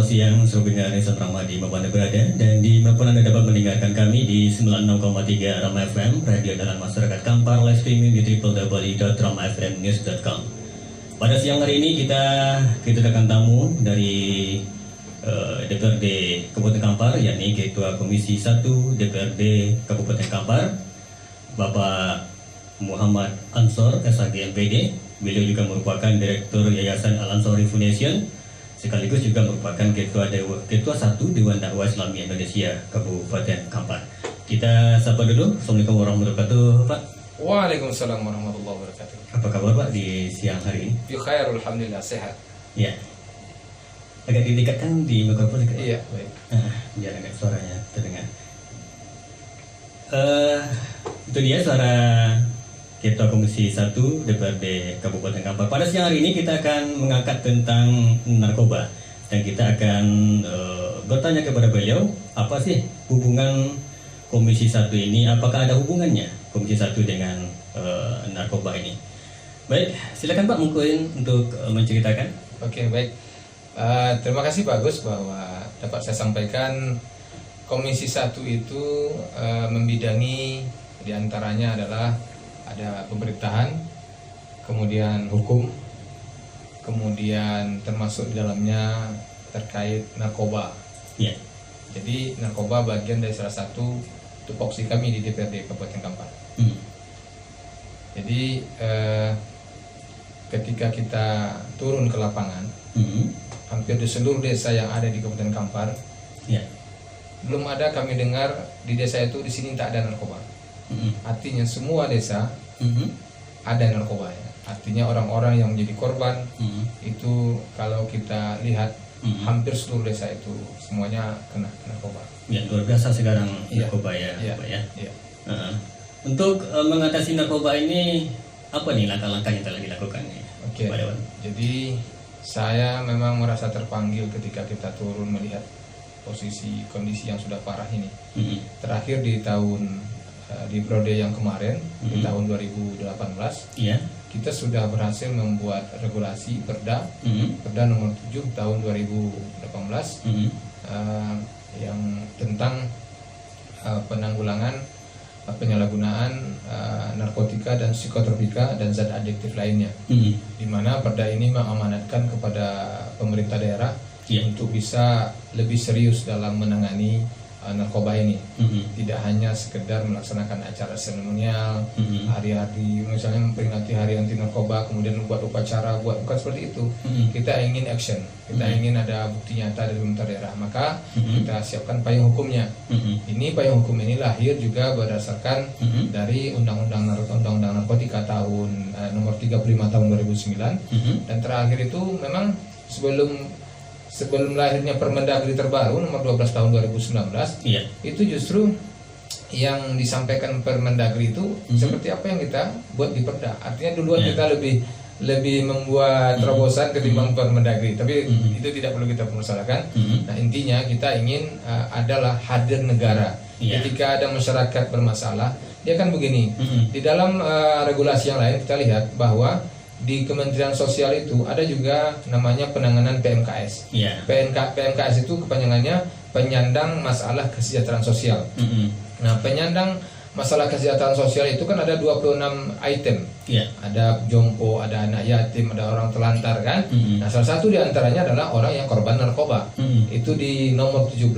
Selamat siang, Sobat Rizal Ramadi, mana berada, dan di mana Anda dapat mendengarkan kami di 96,3 Rama FM, radio dalam masyarakat Kampar, live streaming di www.ramafmnews.com. Pada siang hari ini kita kedatangan tamu dari DPRD Kabupaten Kampar, yakni Ketua Komisi 1 DPRD Kabupaten Kampar, Bapak Muhammad Ansor, SHG MPD. Beliau juga merupakan Direktur Yayasan Al-Ansori Foundation, sekaligus juga merupakan Ketua 1 Dewan Dakwah Islami Indonesia Kabupaten Kampar. Kita sapa dulu. Assalamualaikum warahmatullahi wabarakatuh, Pak. Waalaikumsalam warahmatullahi wabarakatuh. Apa kabar, Pak, di siang hari ini? Bi khair, alhamdulillah, sehat. Ya. Agak didekatkan di mikrofon dekat. Iya, baik. Biar agak suaranya terdengar. Itu dia suara Ketua Komisi 1 DPRD Kabupaten Kampar. Pada siang hari ini kita akan mengangkat tentang narkoba, dan kita akan bertanya kepada beliau, apa sih hubungan Komisi 1 ini, apakah ada hubungannya Komisi 1 dengan narkoba ini. Baik, silakan Pak mungkin untuk menceritakan. Oke, baik. Terima kasih Pak Agus bahwa dapat saya sampaikan Komisi 1 itu membidangi diantaranya adalah ada pemerintahan, kemudian hukum, kemudian termasuk di dalamnya terkait narkoba. Ya. Jadi narkoba bagian dari salah satu tupoksi kami di DPRD Kabupaten Kampar. Jadi ketika kita turun ke lapangan, hampir di seluruh desa yang ada di Kabupaten Kampar, ya, belum ada kami dengar di desa itu di sini tak ada narkoba. Artinya semua desa ada narkobanya. Artinya orang-orang yang menjadi korban itu kalau kita lihat hampir seluruh desa itu semuanya kena narkoba. Ya, luar biasa sekarang narkoba ya. Pak, ya. Untuk mengatasi narkoba ini, apa nih langkah-langkah yang telah dilakukan? Oke. Jadi saya memang merasa terpanggil ketika kita turun melihat posisi kondisi yang sudah parah ini. Terakhir di periode yang kemarin, di tahun 2018, kita sudah berhasil membuat regulasi Perda nomor 7 tahun 2018 yang tentang penanggulangan penyalahgunaan narkotika dan psikotropika dan zat adiktif lainnya, di mana Perda ini mengamanatkan kepada pemerintah daerah untuk bisa lebih serius dalam menangani narkoba ini. Tidak hanya sekedar melaksanakan acara seremonial, hari-hari misalnya memperingati hari anti narkoba, kemudian buat upacara, bukan seperti itu. Kita ingin action, kita ingin ada bukti nyata dari pemerintah daerah, maka kita siapkan payung hukumnya. Ini payung hukum ini lahir juga berdasarkan dari Undang-Undang Narkotika tahun nomor 35 tahun 2009, dan terakhir itu memang sebelum lahirnya Permendagri terbaru nomor 12 tahun 2019, itu justru yang disampaikan Permendagri itu seperti apa yang kita buat di Perda. Artinya duluan kita lebih membuat terobosan ketimbang Permendagri, tapi itu tidak perlu kita permasalahkan. Nah, intinya kita ingin adalah hadir negara. Ketika ada masyarakat bermasalah, dia kan begini. Di dalam regulasi yang lain kita lihat bahwa di Kementerian Sosial itu ada juga namanya penanganan PMKS. PMKS itu kepanjangannya penyandang masalah kesejahteraan sosial. Nah, penyandang masalah kesejahteraan sosial itu kan ada 26 item. Ada jompo, ada anak yatim, ada orang telantar kan. Nah, salah satu di antaranya adalah orang yang korban narkoba. Itu di nomor 17.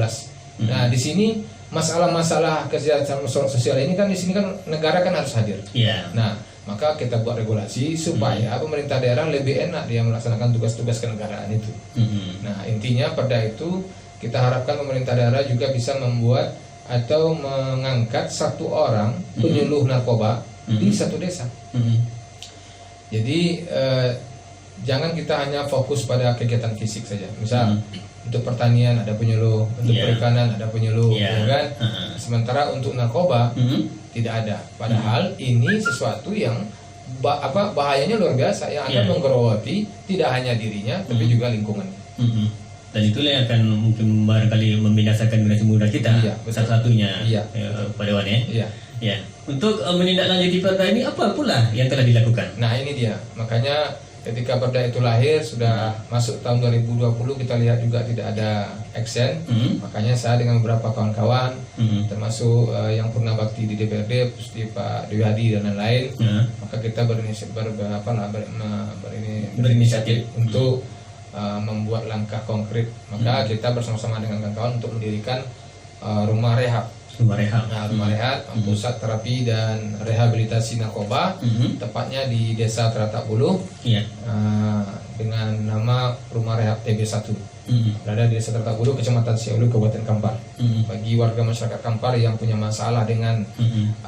Nah, di sini masalah-masalah kesejahteraan sosial ini kan di sini kan negara kan harus hadir. Nah, maka kita buat regulasi supaya pemerintah daerah lebih enak dia melaksanakan tugas-tugas kenegaraan itu. Nah, intinya pada itu kita harapkan pemerintah daerah juga bisa membuat atau mengangkat satu orang penyuluh narkoba di satu desa. Jadi jangan kita hanya fokus pada kegiatan fisik saja. Misal untuk pertanian ada penyuluh, untuk perikanan ada penyuluh, ya kan? Sementara untuk narkoba tidak ada. Padahal ini sesuatu yang bahayanya luar biasa, yang akan menggerogoti tidak hanya dirinya tapi juga lingkungannya. Dan itulah yang akan mungkin barangkali membinasakan generasi muda kita. Salah satunya pada wanita. Untuk menindaklanjuti perda ini apa pula yang telah dilakukan? Nah, ini dia. Makanya ketika perda itu lahir sudah masuk tahun 2020, kita lihat juga tidak ada action. Makanya saya dengan beberapa kawan-kawan termasuk yang pernah bakti di DPRD seperti Pak Dewi Hadi dan lain-lain, maka kita berinisiatif untuk membuat langkah konkret. Maka kita bersama-sama dengan kawan-kawan untuk mendirikan rumah rehab. Rumah rehab, pusat terapi dan rehabilitasi narkoba, tepatnya di Desa Teratak Bulu, dengan nama Rumah Rehab TB1. Berada di Desa Teratak Bulu, Kecamatan Seolu, Kabupaten Kampar. Bagi warga masyarakat Kampar yang punya masalah dengan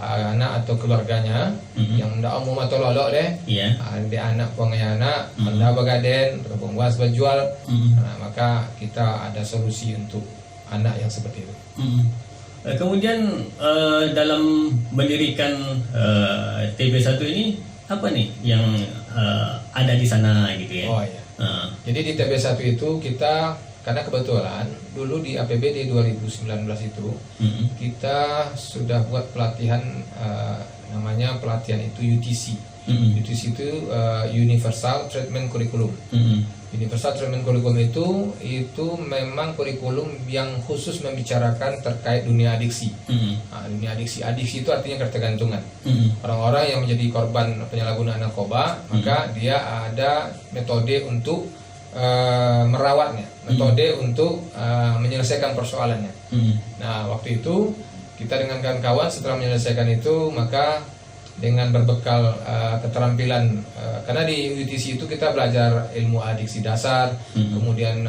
anak atau keluarganya, yang tidak umum atau lolok ada anak pengen anak, anda bagaden, pembuas berjual, maka kita ada solusi untuk anak yang seperti itu. Kemudian dalam mendirikan TB1 ini apa nih yang ada di sana gitu ya? Oh iya. Jadi di TB1 itu kita, karena kebetulan dulu di APBD 2019 itu kita sudah buat pelatihan, namanya pelatihan itu UTC. UTC itu Universal Treatment Curriculum. Universal Treatment Curriculum itu memang kurikulum yang khusus membicarakan terkait dunia adiksi. Dunia adiksi itu artinya ketergantungan. Orang-orang yang menjadi korban penyalahgunaan narkoba, maka dia ada metode untuk merawatnya, metode untuk menyelesaikan persoalannya. Nah, waktu itu kita dengan kawan-kawan setelah menyelesaikan itu, maka dengan berbekal keterampilan, karena di UTC itu kita belajar ilmu adiksi dasar, kemudian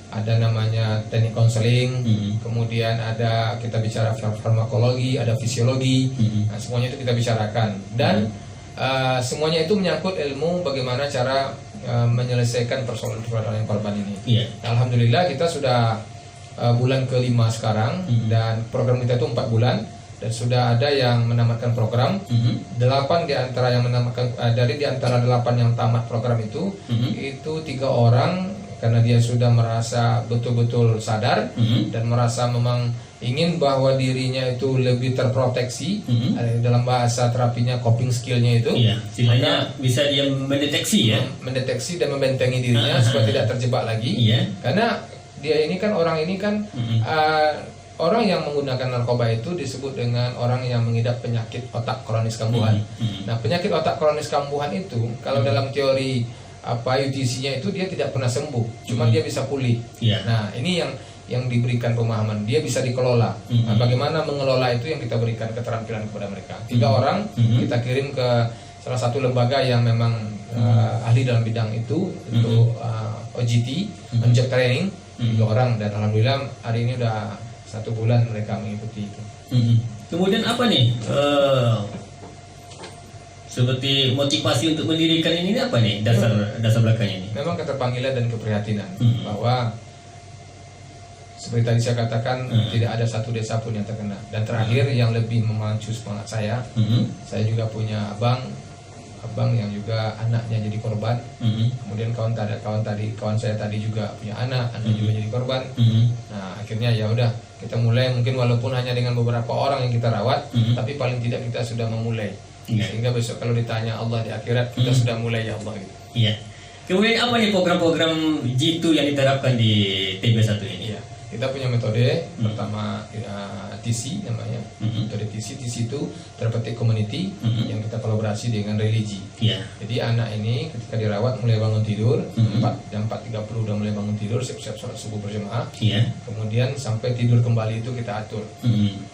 ada namanya teknik konseling, kemudian ada kita bicara farmakologi, ada fisiologi, nah, semuanya itu kita bicarakan, dan semuanya itu menyangkut ilmu bagaimana cara menyelesaikan persoalan korban ini. Alhamdulillah kita sudah bulan ke-5 sekarang, dan program kita itu 4 bulan. Dan sudah ada yang menamatkan program. 8 di antara yang menamatkan, dari di antara 8 yang tamat program itu 3 orang karena dia sudah merasa betul-betul sadar dan merasa memang ingin bahwa dirinya itu lebih terproteksi. Dalam bahasa terapinya coping skillnya itu, istilahnya bisa dia mendeteksi mendeteksi dan membentengi dirinya supaya tidak terjebak lagi. Karena dia ini kan orang yang menggunakan narkoba itu disebut dengan orang yang mengidap penyakit otak kronis kambuhan. Nah, penyakit otak kronis kambuhan itu kalau dalam teori UTC-nya itu dia tidak pernah sembuh, cuma dia bisa pulih. Nah, ini yang diberikan pemahaman, dia bisa dikelola. Nah, bagaimana mengelola itu yang kita berikan keterampilan kepada mereka. 3 orang kita kirim ke salah satu lembaga yang memang ahli dalam bidang itu untuk OJT, on job training. 3 orang, dan alhamdulillah hari ini udah 1 bulan mereka mengikuti itu. Kemudian apa nih seperti motivasi untuk mendirikan ini apa nih dasar belakangnya ini? Memang keterpanggilan dan keprihatinan bahwa seperti tadi saya katakan tidak ada satu desa pun yang terkena. Dan terakhir yang lebih memacu semangat saya juga punya abang yang juga anaknya jadi korban. Kemudian kawan saya tadi juga punya anak juga jadi korban. Nah, akhirnya ya udah kita mulai, mungkin walaupun hanya dengan beberapa orang yang kita rawat, tapi paling tidak kita sudah memulai. Sehingga besok kalau ditanya Allah di akhirat, kita sudah mulai ya Allah gitu. Kemudian apa nih program-program Jitu yang diterapkan di TB1 ini? Kita punya metode pertama TC namanya. Metode TC itu therapeutic community yang kita kolaborasi dengan religi. Jadi anak ini ketika dirawat mulai bangun tidur jam 4.30 udah mulai bangun tidur, siap-siap sholat subuh berjamaah. Kemudian sampai tidur kembali itu kita atur.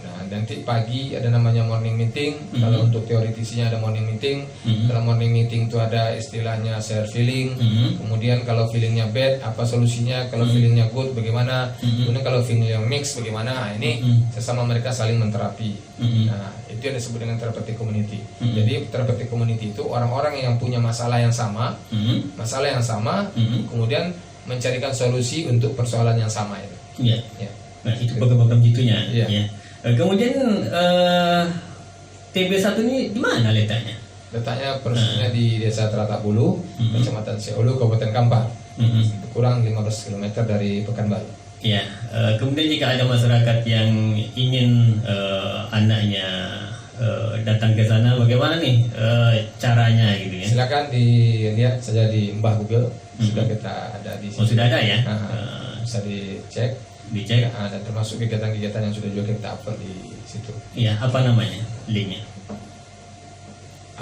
Nah, nanti pagi ada namanya morning meeting. Kalau untuk teori TC-nya ada morning meeting. Dalam morning meeting itu ada istilahnya share feeling. Kemudian kalau feelingnya bad apa solusinya, kalau feelingnya good bagaimana. Kemudian kalau feelingnya mix bagaimana. Nah, ini sesama mereka saling menterapi. Nah, itu yang disebut dengan therapeutic community. Jadi therapeutic community itu orang-orang yang punya masalah yang sama, kemudian mencarikan solusi untuk persoalan yang sama itu. Nah, itu program-program gitunya. Kemudian TB1 ini di mana letaknya? Letaknya persisnya di Desa Teratak Bulu, Kecamatan Seolu, Kabupaten Kampar. Kurang 15 km dari Pekanbaru. Kemudian jika ada masyarakat yang ingin anaknya datang ke sana, bagaimana nih caranya gitu ya? Silakan dilihat saja di Mbah Google, sudah kita ada di sini. Oh, sudah ada ya? Bisa dicek, dan termasuk kegiatan-kegiatan yang sudah juga kita upload di situ. Iya, apa namanya linknya?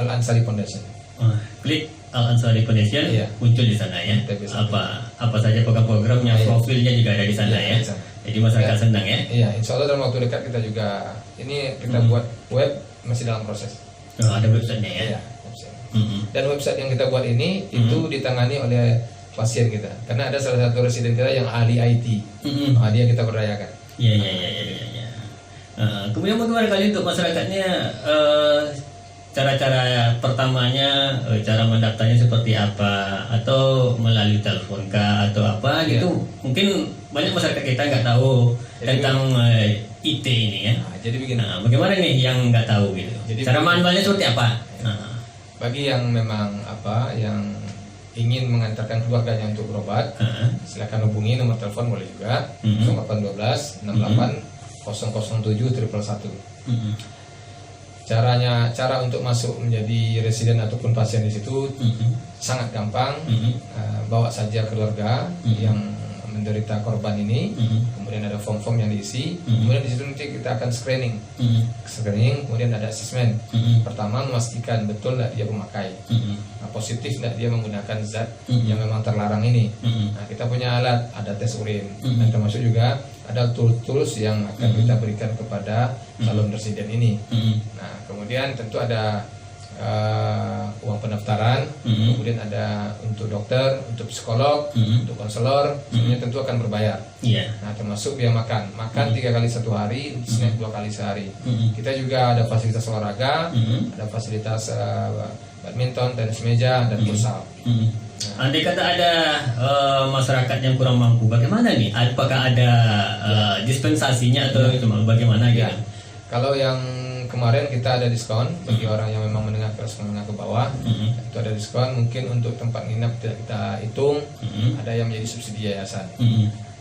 Al Ansari Foundation. Klik Al Ansari Foundation, Iya. muncul di sana ya. Apa saja program-programnya, profilnya juga ada di sana ya. Di sana. Jadi masyarakat senang ya. Iya, insya Allah dalam waktu dekat kita juga kita buat web, masih dalam proses. Ada websitenya ya. Iya, website. Dan website yang kita buat ini itu ditangani oleh pasien kita, karena ada salah satu residen kita yang ahli IT. Dia kita berdayakan. Iya. Kemudian bagaimana kali untuk masyarakatnya, cara-cara pertamanya, cara mendaftarnya seperti apa, atau melalui telepon kah atau apa gitu? Mungkin banyak masyarakat kita nggak tahu tentang IT ini ya. Jadi begini. Bagaimana nih yang nggak tahu gitu? Jadi cara manualnya seperti apa? Bagi yang memang yang ingin mengantarkan keluarganya untuk berobat, silakan hubungi nomor telepon, boleh juga 0812 68 007 111. Cara untuk masuk menjadi residen ataupun pasien di situ sangat gampang. Bawa saja keluarga yang menderita korban ini, kemudian ada form-form yang diisi, kemudian di situ nanti kita akan screening, kemudian ada asesmen. Pertama, memastikan betul tidak dia pemakai, positif tidak dia menggunakan zat yang memang terlarang ini. Nah, kita punya alat, ada tes urin, dan termasuk juga ada tools yang akan kita berikan kepada calon residen ini. Nah, kemudian tentu ada uang pendaftaran, kemudian ada untuk dokter, untuk psikolog, untuk konselor, semuanya tentu akan berbayar. Nah, termasuk biaya makan 3 kali 1 hari, snack 2 kali sehari. Kita juga ada fasilitas olahraga, ada fasilitas badminton, tenis meja, dan futsal. Andai kata ada masyarakat yang kurang mampu, bagaimana nih? Apakah ada dispensasinya atau bagaimana gitu? Kalau yang kemarin kita ada diskon bagi orang yang memang menengah ke bawah, itu ada diskon. Mungkin untuk tempat nginap tidak kita hitung, ada yang menjadi subsidi yayasan.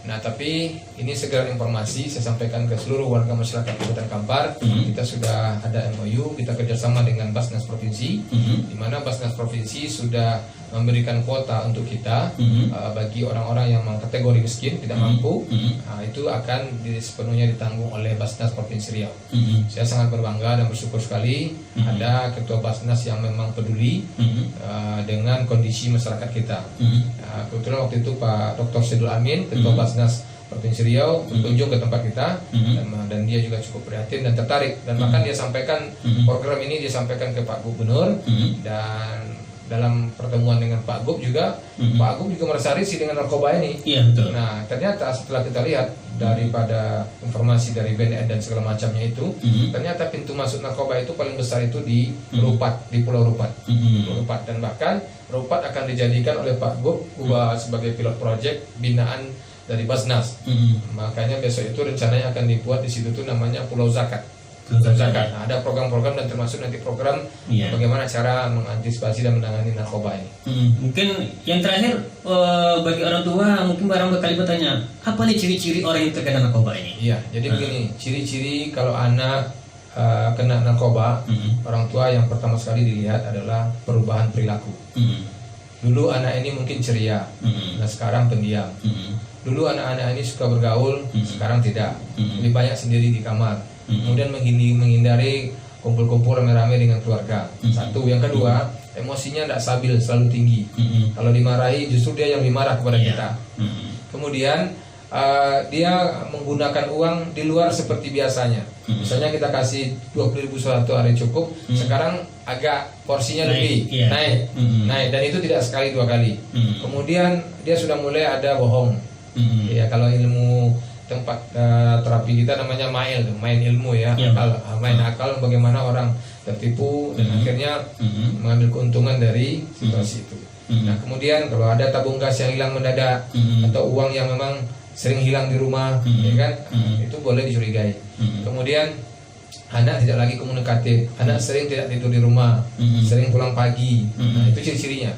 Nah, tapi ini segera informasi saya sampaikan ke seluruh warga masyarakat Kabupaten Kampar. Kita sudah ada MOU, kita kerjasama dengan Basnas Provinsi, di mana Basnas Provinsi sudah memberikan kuota untuk kita bagi orang-orang yang kategori miskin, tidak mampu. Itu akan sepenuhnya ditanggung oleh Basnas Provinsi Riau. Saya sangat berbangga dan bersyukur sekali ada ketua Basnas yang memang peduli dengan kondisi masyarakat kita. Kebetulan waktu itu Pak Dr. Sidul Amin, ketua Basnas Provinsi Riau, berkunjung ke tempat kita, dan dia juga cukup prihatin dan tertarik, dan bahkan dia sampaikan program ini dia sampaikan ke Pak Gubernur, dan dalam pertemuan dengan Pak Gub juga, Pak Gub juga merasa risih dengan narkoba ini. Iya, betul. Nah, ternyata setelah kita lihat daripada informasi dari BNN dan segala macamnya itu, ternyata pintu masuk narkoba itu paling besar itu di Rupat, di Pulau Rupat. Rupat, dan bahkan Rupat akan dijadikan oleh Pak Gub sebagai pilot project binaan dari Basnas. Makanya besok itu rencananya akan dibuat di situ tuh namanya Pulau Zakat. Nah, ada program-program dan termasuk nanti program bagaimana cara mengantisipasi dan menangani narkoba ini. Mungkin yang terakhir bagi orang tua mungkin barangkali bertanya, apa nih ciri-ciri orang yang terkena narkoba ini? Iya, jadi begini, ciri-ciri kalau anak kena narkoba, orang tua yang pertama sekali dilihat adalah perubahan perilaku. Dulu anak ini mungkin ceria, nah sekarang pendiam. Dulu anak-anak ini suka bergaul, sekarang tidak. Lebih banyak sendiri di kamar. Kemudian menghindari kumpul-kumpul rame-rame dengan keluarga. Satu, yang kedua, emosinya tidak stabil, selalu tinggi. Kalau dimarahi justru dia yang dimarah kepada kita. Kemudian dia menggunakan uang di luar seperti biasanya. Misalnya kita kasih 20.000 satu hari cukup, sekarang agak porsinya lebih naik, dan itu tidak sekali 2 kali. Kemudian dia sudah mulai ada bohong. Ya, kalau ilmu tempat terapi kita namanya main ilmu ya, main akal, bagaimana orang tertipu dan akhirnya mengambil keuntungan dari situasi itu. Nah, kemudian kalau ada tabung gas yang hilang mendadak atau uang yang memang sering hilang di rumah, ya kan, itu boleh dicurigai. Kemudian anak tidak lagi komunikatif, anak sering tidak tidur di rumah, sering pulang pagi. Nah, itu ciri-cirinya.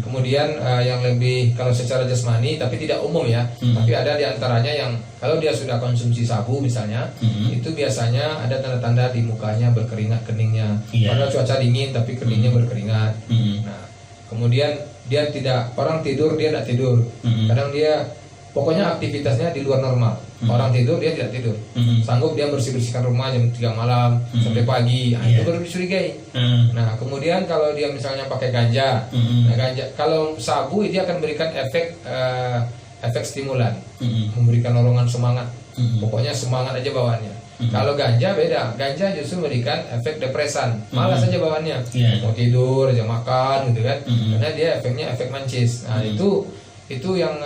Kemudian yang lebih kalau secara jasmani tapi tidak umum ya, tapi ada di antaranya yang kalau dia sudah konsumsi sabu misalnya, itu biasanya ada tanda-tanda di mukanya berkeringat keningnya. Padahal cuaca dingin tapi keningnya berkeringat. Nah, kemudian dia tidak, orang tidur dia tidak tidur. Kadang dia pokoknya aktivitasnya di luar normal. Orang tidur dia tidak tidur. Sanggup dia bersih-bersihkan rumah jam 3 malam sampai pagi. Nah, itu baru dicurigai. Nah, kemudian kalau dia misalnya pakai ganja, nah, ganja kalau sabu dia akan memberikan efek stimulan, memberikan dorongan semangat. Pokoknya semangat aja bawaannya. Kalau ganja beda, ganja justru memberikan efek depresan, malas aja bawaannya, mau tidur aja makan gitu kan, karena dia efeknya efek mancis. Nah itu yang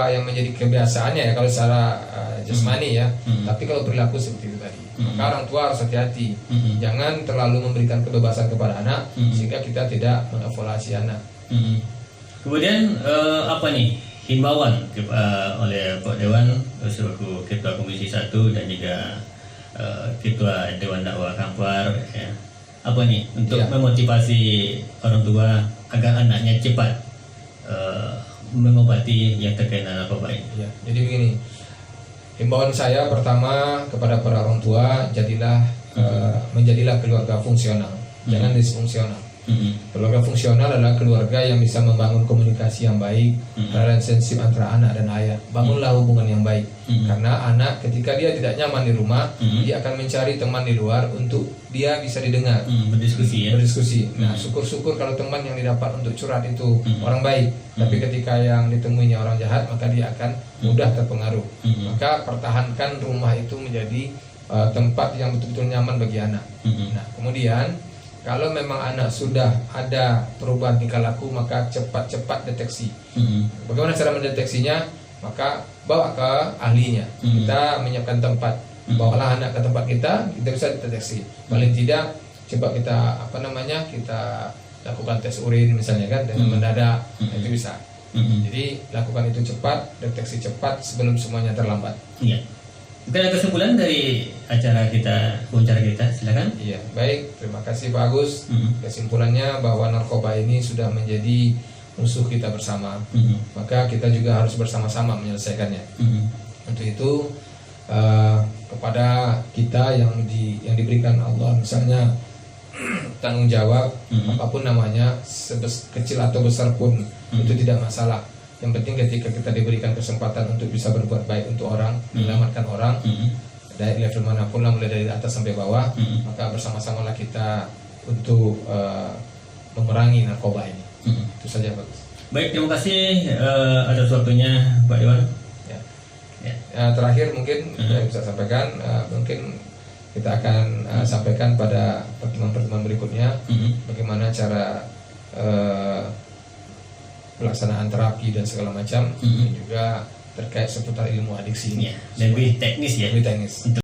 yang menjadi kebiasaannya ya kalau secara jasmani ya. Tapi kalau perilaku seperti itu tadi, maka orang tua harus hati-hati, jangan terlalu memberikan kebebasan kepada anak sehingga kita tidak mengevaluasi anak. Kemudian apa nih himbauan oleh Pak Dewan selaku Ketua Komisi 1 dan juga Ketua Dewan Dakwah Kampar ya. Apa nih untuk memotivasi orang tua agar anaknya cepat mengobati yang terkena narkoba ini? Ya, jadi begini, himbauan saya pertama kepada para orang tua, menjadilah keluarga fungsional, jangan disfungsional. Keluarga fungsional adalah keluarga yang bisa membangun komunikasi yang baik, relationship antara anak dan ayah. Bangunlah hubungan yang baik, karena anak ketika dia tidak nyaman di rumah, dia akan mencari teman di luar untuk dia bisa didengar, berdiskusi. Nah, syukur-syukur kalau teman yang didapat untuk curhat itu orang baik. Tapi ketika yang ditemuinya orang jahat, maka dia akan mudah terpengaruh. Maka pertahankan rumah itu menjadi tempat yang betul-betul nyaman bagi anak. Nah, kemudian kalau memang anak sudah ada perubahan tingkah laku, maka cepat-cepat deteksi. Bagaimana cara mendeteksinya? Maka bawa ke ahlinya. Kita menyiapkan tempat. Bawalah anak ke tempat kita bisa deteksi. Paling tidak coba kita kita lakukan tes urin misalnya kan dengan mendadak. Itu bisa. Jadi lakukan itu cepat, deteksi cepat sebelum semuanya terlambat. Iya. Mungkin ada kesimpulan dari wawancara kita, silakan. Iya, baik. Terima kasih Pak Agus. Kesimpulannya bahwa narkoba ini sudah menjadi musuh kita bersama. Maka kita juga harus bersama-sama menyelesaikannya. Untuk itu kepada kita yang diberikan Allah misalnya tanggung jawab apapun namanya, kecil atau besar pun itu tidak masalah. Yang penting ketika kita diberikan kesempatan untuk bisa berbuat baik untuk orang, menyelamatkan orang dari level manapun lah, mulai dari atas sampai bawah, maka bersama-samalah kita untuk memerangi narkoba ini. Itu saja Pak. Baik, terima kasih atas waktunya Pak Dewan. Terakhir mungkin saya bisa sampaikan, mungkin kita akan sampaikan pada pertemuan-pertemuan berikutnya bagaimana cara pelaksanaan terapi dan segala macam, dan juga terkait seputar ilmu adiksi ini. Lebih teknis ya. Lebih teknis.